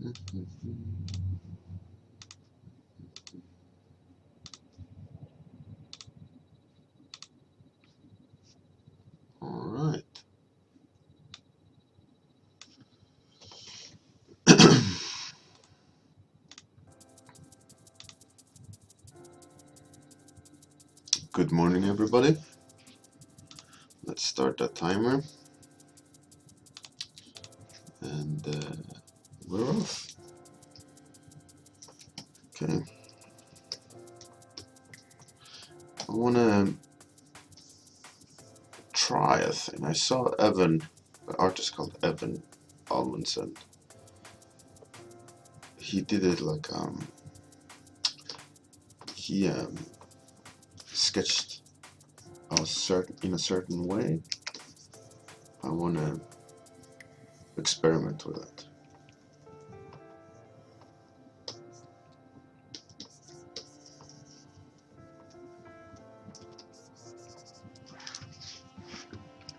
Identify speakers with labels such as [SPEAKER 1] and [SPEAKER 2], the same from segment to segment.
[SPEAKER 1] All right. Good morning, everybody. Let's start that timer. And we're off. Okay. I want to try a thing. I saw Evan, the artist called Evan Almondson. He did it like he sketched in a certain way. I want to experiment with that.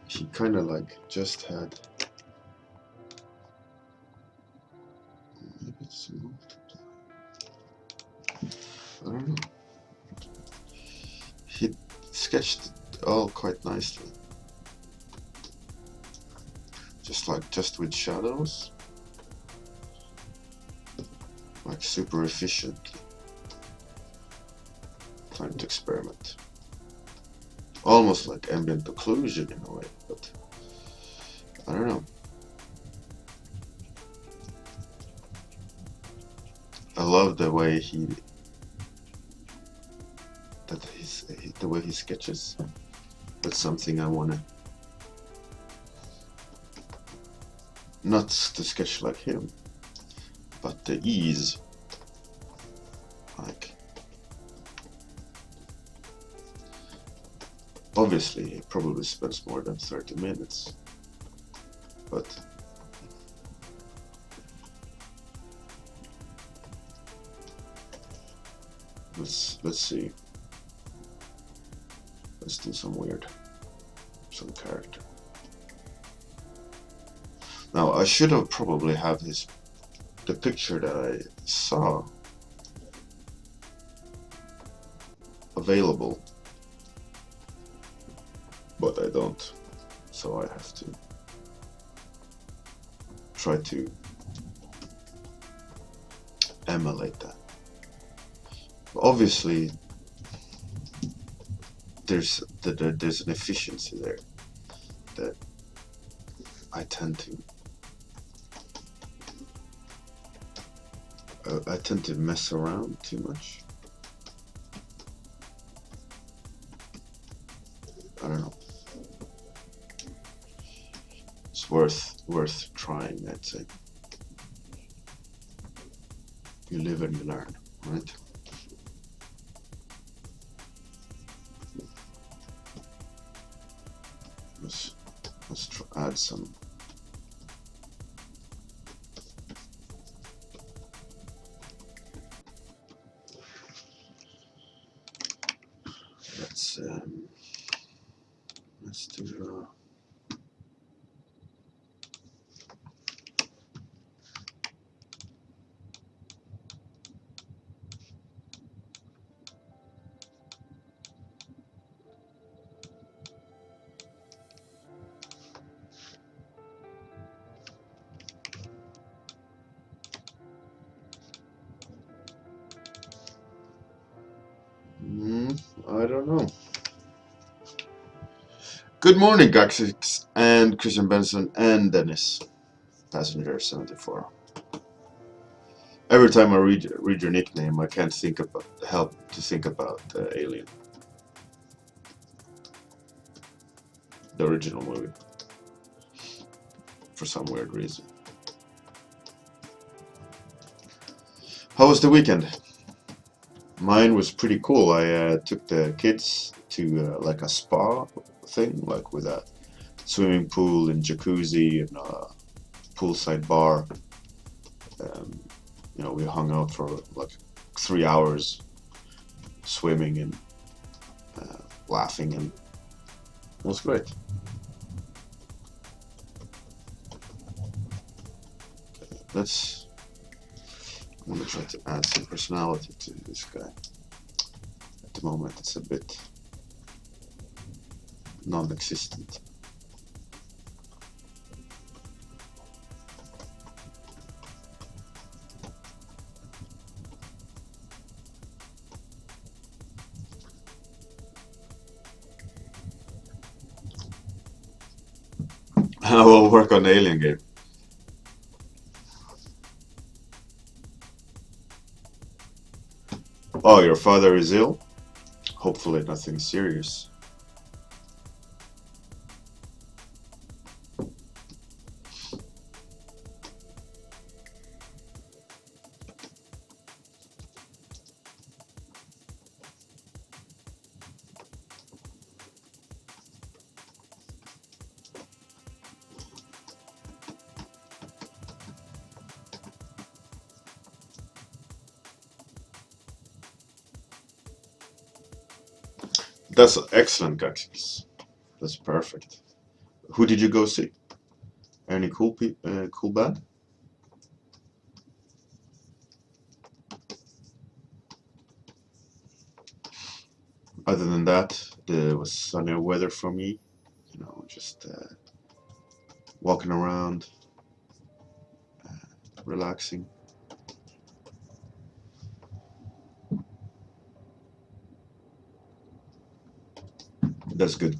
[SPEAKER 1] He kind of like just had. Maybe it's multiple. I don't know. He sketched it all quite nicely. Just with shadows. Like super efficient. Trying to experiment. Almost like ambient occlusion in a way, but I don't know. I love the way the way he sketches. That's something I wanna not to sketch like him, but the ease. Like obviously he probably spends more than 30 minutes, but let's see. Let's do some character. Now I should have probably have the picture that I saw available, but I don't, so I have to try to emulate that. Obviously there's an efficiency there that I tend to mess around too much. I don't know. It's worth trying, I'd say. You live and you learn, right? Let's add some. Let's do. I don't know. Good morning, Gaxix and Christian Benson and Dennis, passenger 74. Every time I read your nickname, I can't help to think about Alien, the original movie, for some weird reason. How was the weekend? Mine was pretty cool. I took the kids to like a spa thing, like with a swimming pool and jacuzzi and a poolside bar. You know, we hung out for like 3 hours, swimming and laughing, and it was great. Okay, let's I'm gonna try to add some personality to this guy. At the moment, it's a bit non-existent. I will work on the alien game. Oh, your father is ill? Hopefully nothing serious. That's excellent, Gaxis. That's perfect. Who did you go see? Any cool band? Other than that, there was sunny weather for me. You know, just walking around, relaxing. That's good,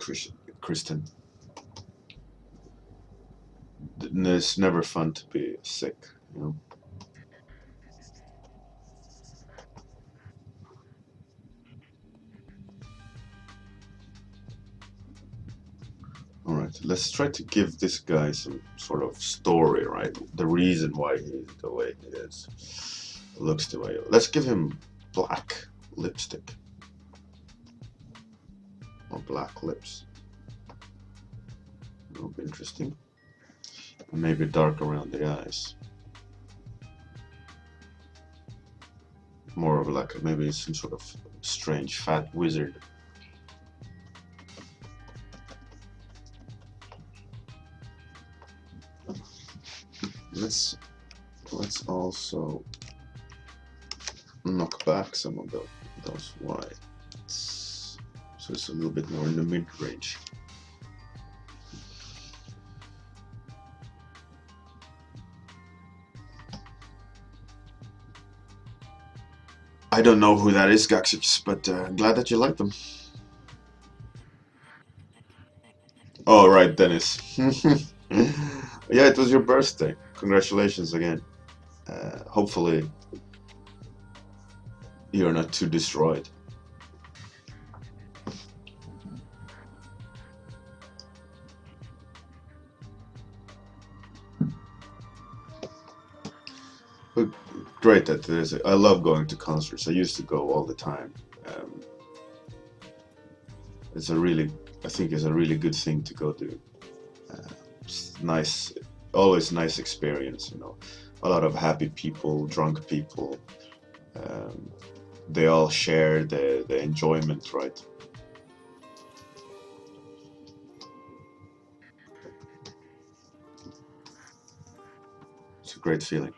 [SPEAKER 1] Kristen. It's never fun to be sick, you know. All right, let's try to give this guy some sort of story, right? The reason why he's the way he is, looks the way. Let's give him black lipstick or black lips. That'll be interesting. And maybe dark around the eyes. More of like maybe some sort of strange fat wizard. Let's also knock back some of those whites, so it's a little bit more in the mid range. I don't know who that is, Gaxix, but glad that you like them. Oh, right, Dennis. Yeah, it was your birthday. Congratulations again. Hopefully, you're not too destroyed. But great that there's. I love going to concerts. I used to go all the time. Um, it's a really, I think, it's a really good thing to go to. It's nice, always nice experience. You know, a lot of happy people, drunk people. Um, they all share the enjoyment, right? It's a great feeling.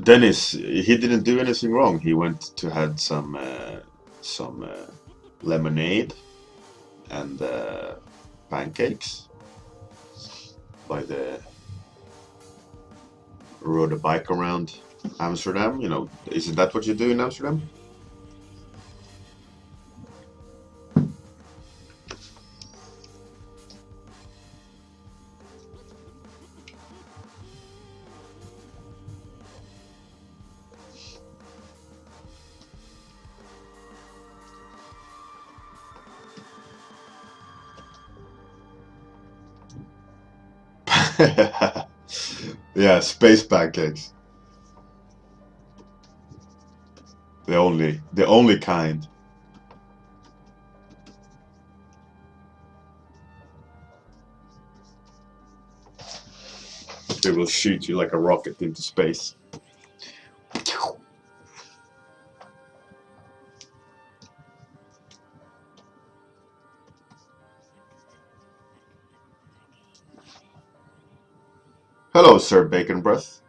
[SPEAKER 1] Dennis, he didn't do anything wrong. He went to had some lemonade and pancakes by the rode a bike around Amsterdam. You know, isn't that what you do in Amsterdam? Yeah, space pancakes. The only kind. They will shoot you like a rocket into space. Hello, Sir Bacon Breath.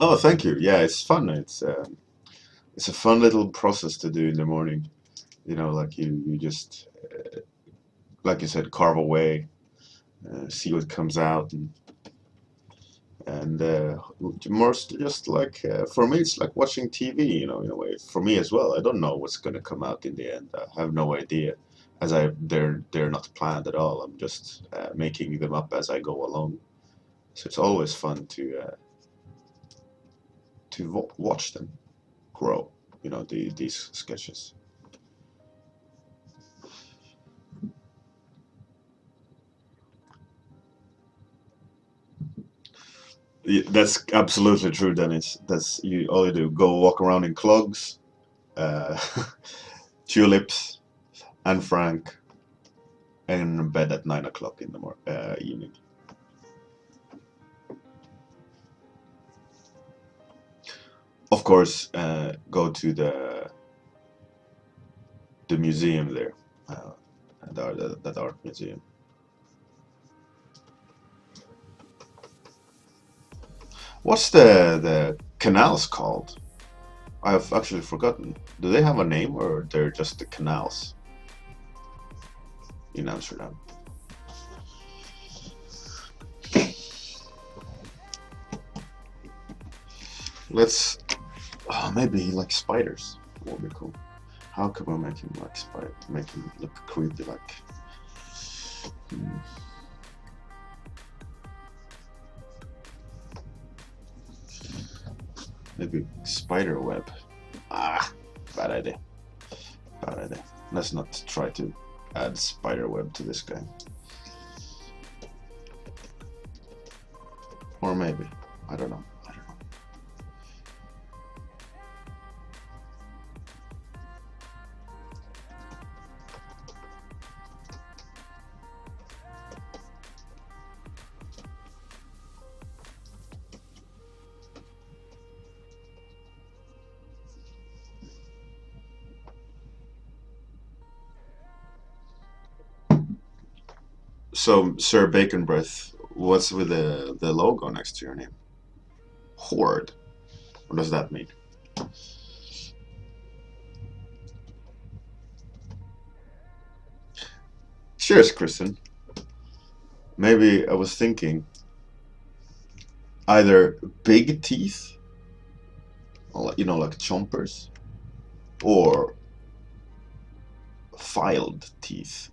[SPEAKER 1] Oh, thank you. Yeah, it's fun. It's a fun little process to do in the morning. You know, like you just like you said, carve away, see what comes out, and more just like for me, it's like watching TV. You know, in a way, for me as well. I don't know what's gonna come out in the end. I have no idea, as they're not planned at all. I'm just making them up as I go along. So it's always fun to watch them grow. You know, these sketches. That's absolutely true, Dennis. That's you. All you do, go walk around in clogs, uh, tulips, and Frank, and in bed at 9 o'clock in the evening. Of course, go to the museum there, uh, that art museum. What's the canals called? I've actually forgotten. Do they have a name, or they're just the canals in Amsterdam? Let's maybe like spiders would be cool. How can we make him like spider? Make him look creepy, like. Hmm, maybe spider web. Ah, bad idea. Bad idea. Let's not try to add spider web to this guy. Or maybe. I don't know. I don't know. So, Sir Bacon Breath, what's with the logo next to your name? Horde. What does that mean? Cheers, Kristen. Maybe I was thinking either big teeth, you know, like chompers, or filed teeth.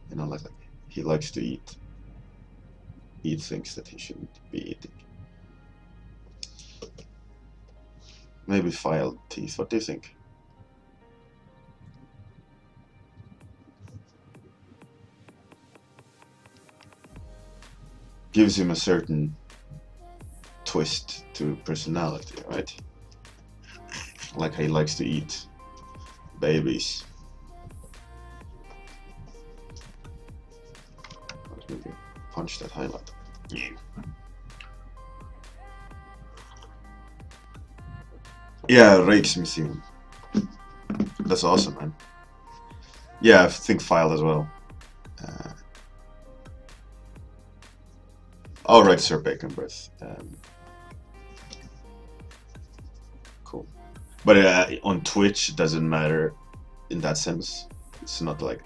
[SPEAKER 1] You know, like he likes to eat things that he shouldn't be eating. Maybe filed teeth. What do you think? Gives him a certain twist to personality, right? Like he likes to eat babies. Maybe punch that highlight. Yeah. Yeah, Rijksmuseum. That's awesome, man. Yeah, I think filed as well. Uh, all right, Sir Bacon Breath. Cool. But on Twitch, it doesn't matter in that sense. It's not like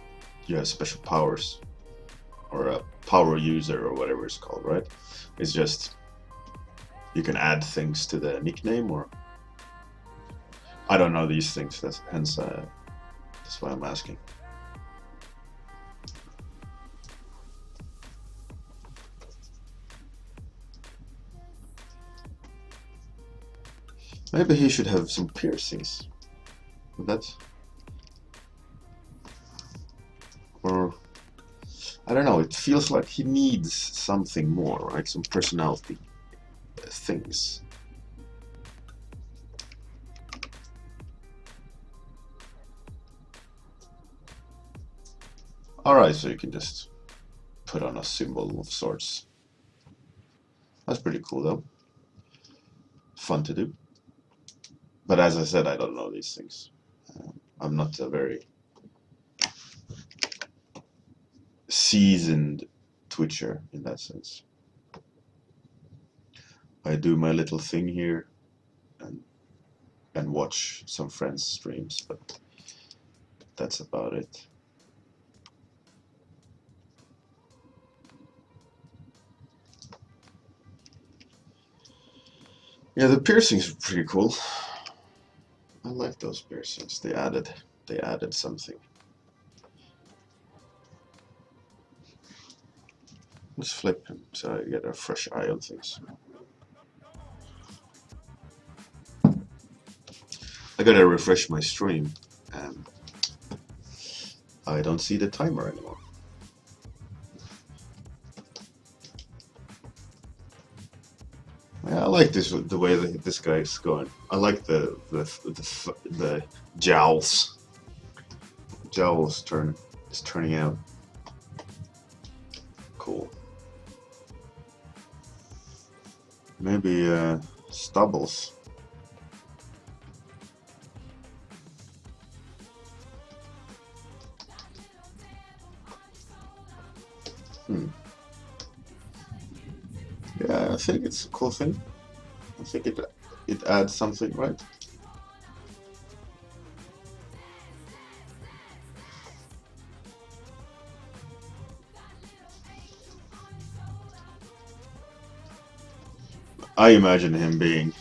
[SPEAKER 1] you have special powers or a power user or whatever it's called, right? It's just you can add things to the nickname, or I don't know these things. That's why I'm asking. Maybe he should have some piercings. That's or I don't know. It feels like he needs something more, right? Some personality things. All right, so you can just put on a symbol of sorts. That's pretty cool, though. Fun to do. But as I said, I don't know these things. I'm not a very seasoned Twitcher in that sense. I do my little thing here and watch some friends' streams, but that's about it. Yeah, the piercings are pretty cool. I like those piercings. They added something. Let's flip him so I get a fresh eye on things. I gotta refresh my stream. Um, I don't see the timer anymore. Yeah, I like the way that this guy's going. I like the jowls. Jowls is turning out cool. Maybe stubbles. Yeah, I think it's a cool thing. I think it adds something, right? I imagine him being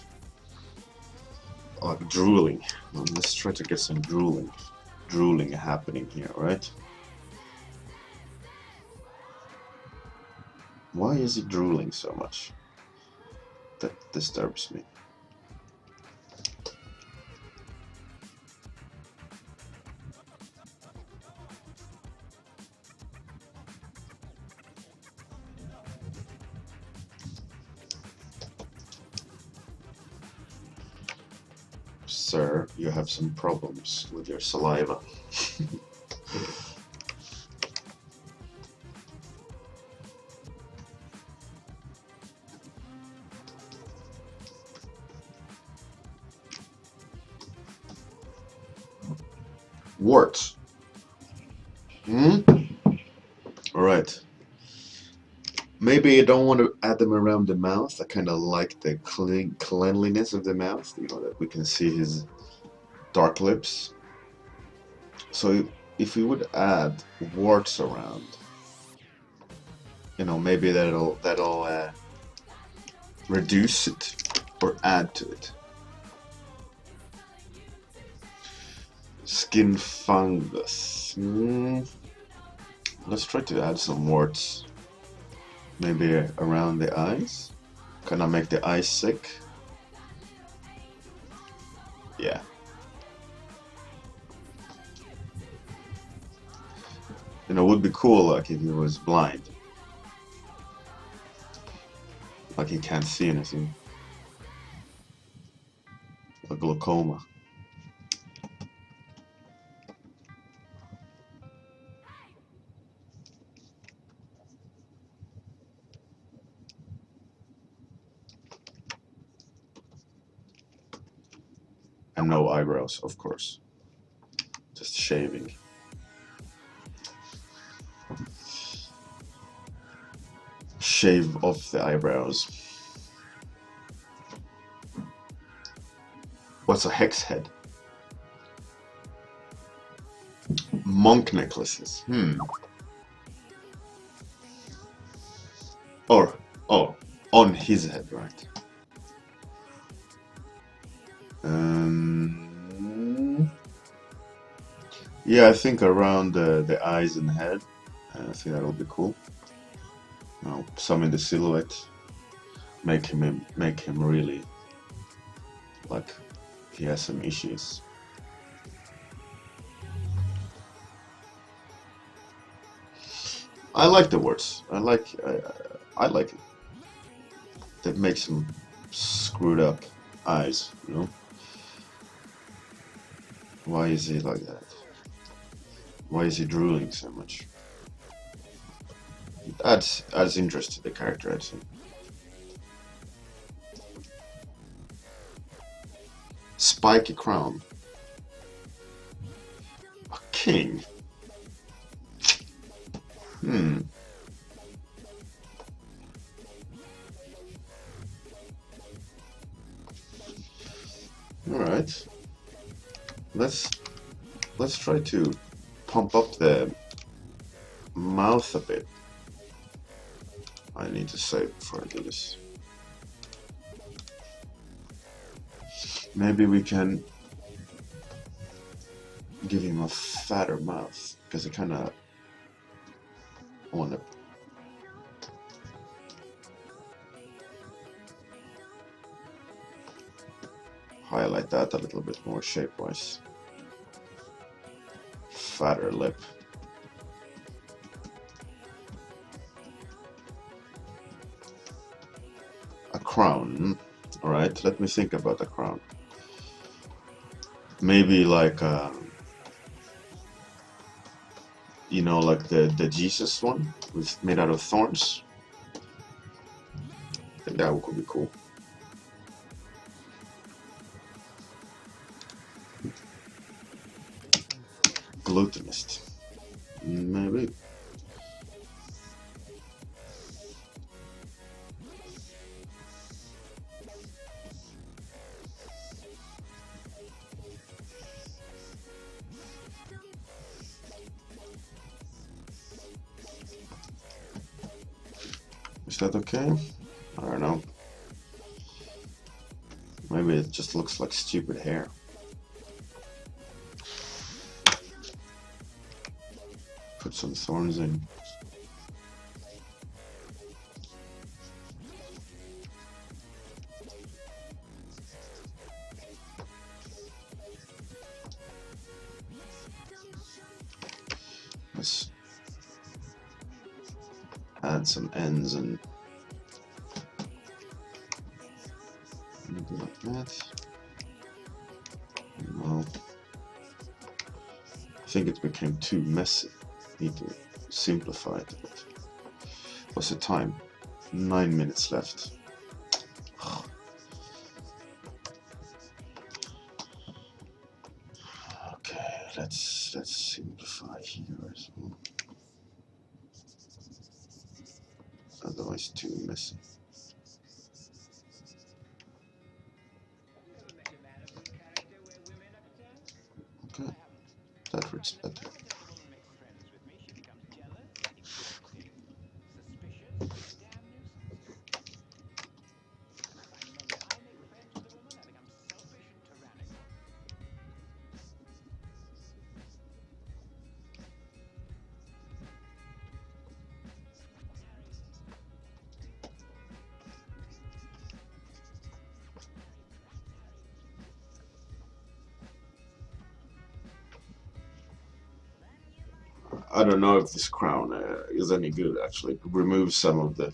[SPEAKER 1] like drooling. Well, let's try to get some drooling happening here, right? Why is he drooling so much? That disturbs me. Sir, you have some problems with your saliva. Warts. Alright. Maybe I don't want to add them around the mouth. I kind of like the cleanliness of the mouth, you know, that we can see his dark lips. So if we would add warts around, you know, maybe that'll reduce it or add to it. Skin fungus. Let's try to add some warts. Maybe around the eyes. Can I make the eyes sick? Yeah. You know, it would be cool like if he was blind. Like he can't see anything. Like glaucoma. And no eyebrows, of course. Just shaving. Shave off the eyebrows. What's a hex head? Monk necklaces. Or, oh, on his head, right? Yeah, I think around the eyes and head. I think that'll be cool. Some in the silhouette. Make him really like he has some issues. I like the words. I like it. That makes him screwed up eyes, you know? Why is he like that? Why is he drooling so much? It adds interest to the character, I'd say. Spiky crown. A king. All right. Let's try to pump up the mouth a bit. I need to save before I do this. Maybe we can give him a fatter mouth, because I kind of want to highlight that a little bit more shape-wise. Fatter lip. A crown. Alright, let me think about a crown. Maybe like, you know, like the Jesus one, with made out of thorns. I think that could be cool. Glutenist. Maybe. Is that okay? I don't know. Maybe it just looks like stupid hair. Put some thorns in. Let's add some ends and maybe like that. No, I think it became too messy. Need to simplify it a bit. What's the time? 9 minutes left. Okay, let's simplify here as well. Otherwise too messy. Okay, that works better. I don't know if this crown is any good, actually. Remove some of the...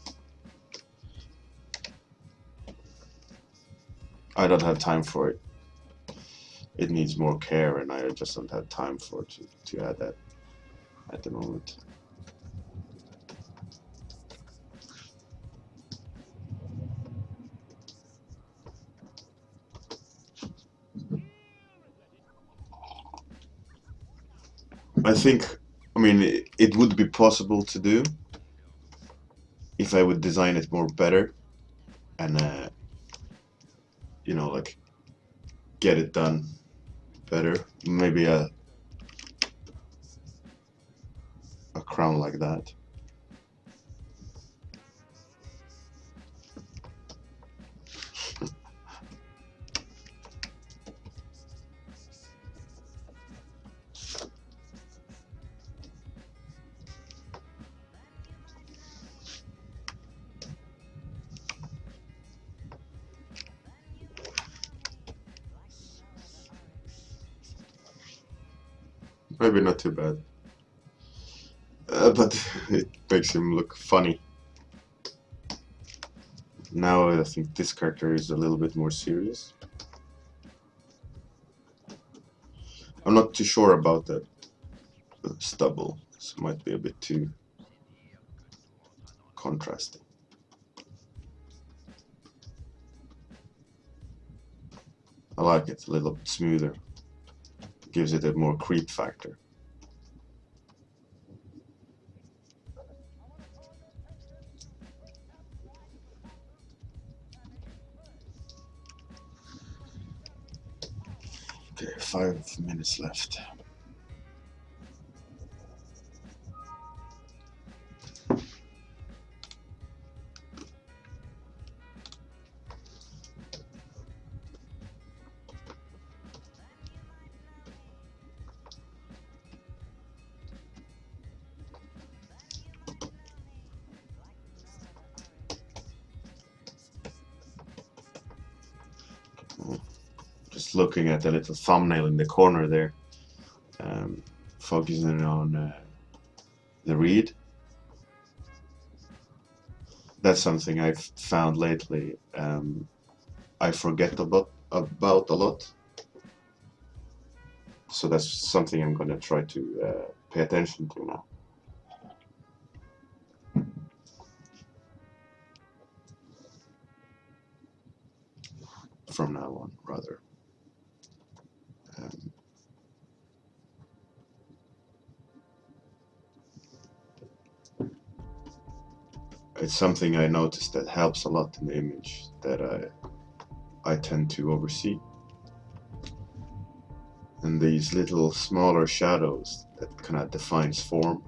[SPEAKER 1] I don't have time for it. It needs more care, and I just don't have time for it to add that at the moment. I think, I mean, it would be possible to do if I would design it more better and, you know, like, get it done better. Maybe a crown like that. Maybe not too bad. But it makes him look funny. Now I think this character is a little bit more serious. I'm not too sure about the stubble. This might be a bit too contrasting. I like it a little bit smoother. Gives it a more creep factor. Okay, 5 minutes left. Just looking at the little thumbnail in the corner there, focusing on the read. That's something I've found lately. I forget about a lot, so that's something I'm going to try to pay attention to now. From now on, rather. It's something I noticed that helps a lot in the image that I tend to oversee. And these little smaller shadows that kind of defines form.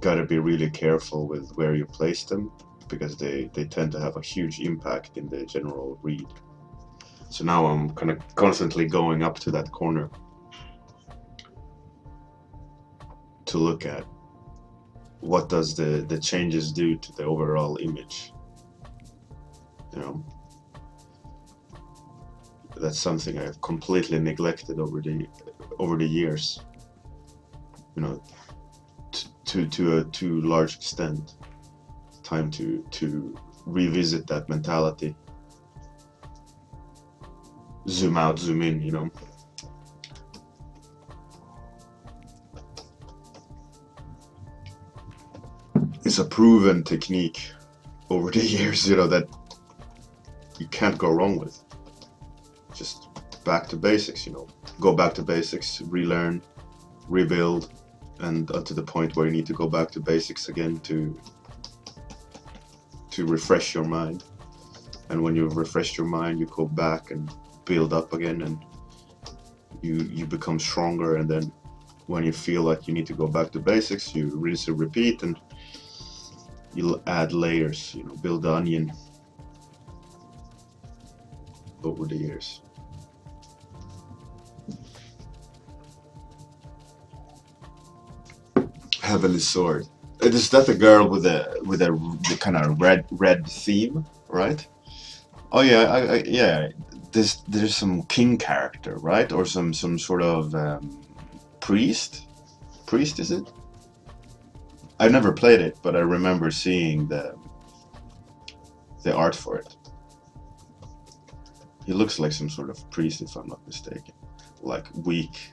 [SPEAKER 1] Gotta be really careful with where you place them, because they tend to have a huge impact in the general read. So now I'm kind of constantly going up to that corner to look at what does the changes do to the overall image. You know, that's something I've completely neglected over the years. You know, to a too large extent. It's time to revisit that mentality. Zoom out, zoom in, you know. It's a proven technique over the years, you know, that you can't go wrong with. Just back to basics, you know. Go back to basics, relearn, rebuild, and to the point where you need to go back to basics again to refresh your mind. And when you've refreshed your mind, you go back and build up again, and you become stronger. And then when you feel like you need to go back to basics, you rinse and repeat, and you'll add layers, you know, build the onion over the years. Heavenly Sword. Is that the girl with the kind of red theme, right? Oh yeah, yeah. There's some king character, right, or some sort of priest. Priest, is it? I never played it, but I remember seeing the art for it. He looks like some sort of priest, if I'm not mistaken. Like weak.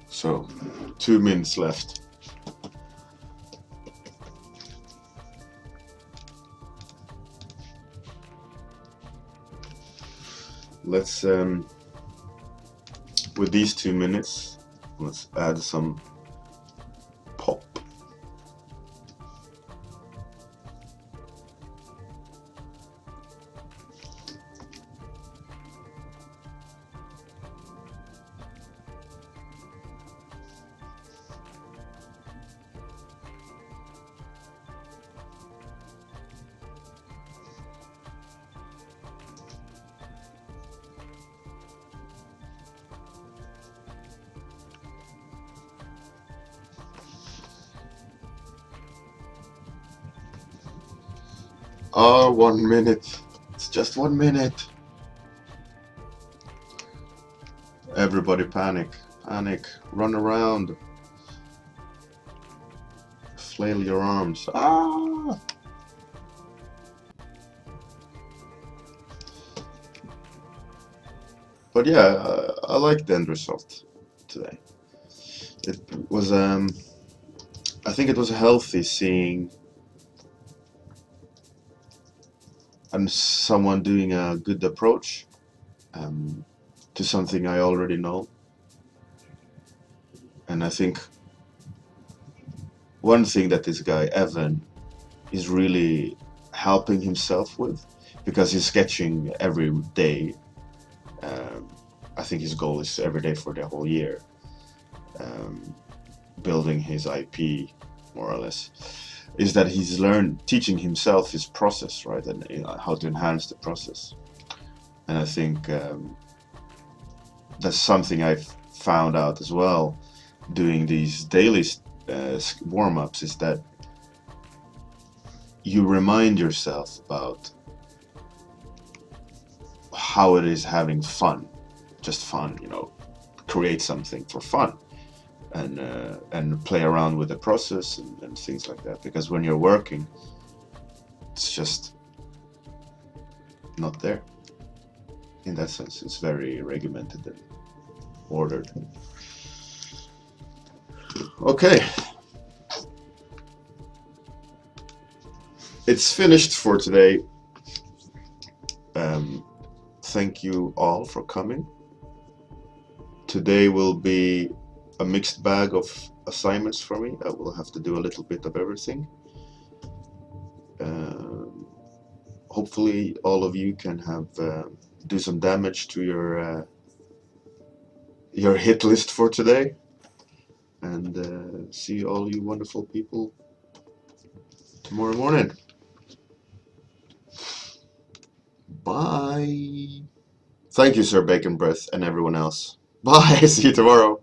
[SPEAKER 1] So, 2 minutes left. Let's, with these 2 minutes, let's add some pop. Oh, 1 minute. It's just 1 minute. Everybody panic, panic, run around, flail your arms. Ah! But yeah, I like the end result today. It was, I think it was healthy seeing someone doing a good approach um, to something I already know. And I think one thing that this guy, Evan, is really helping himself with, because he's sketching every day. Um, I think his goal is every day for the whole year, um, building his IP more or less. Is that he's teaching himself his process, right, and how to enhance the process. And I think that's something I've found out as well, doing these daily warm-ups, is that you remind yourself about how it is having fun, just fun, create something for fun, and play around with the process and things like that. Because when you're working, it's just not there. In that sense, it's very regimented and ordered. Okay. It's finished for today. Thank you all for coming. Today will be a mixed bag of assignments for me. I will have to do a little bit of everything. Hopefully all of you can do some damage to your hit list for today. And see all you wonderful people tomorrow morning. Bye. Thank you, Sir Bacon Breath, and everyone else. Bye. See you tomorrow.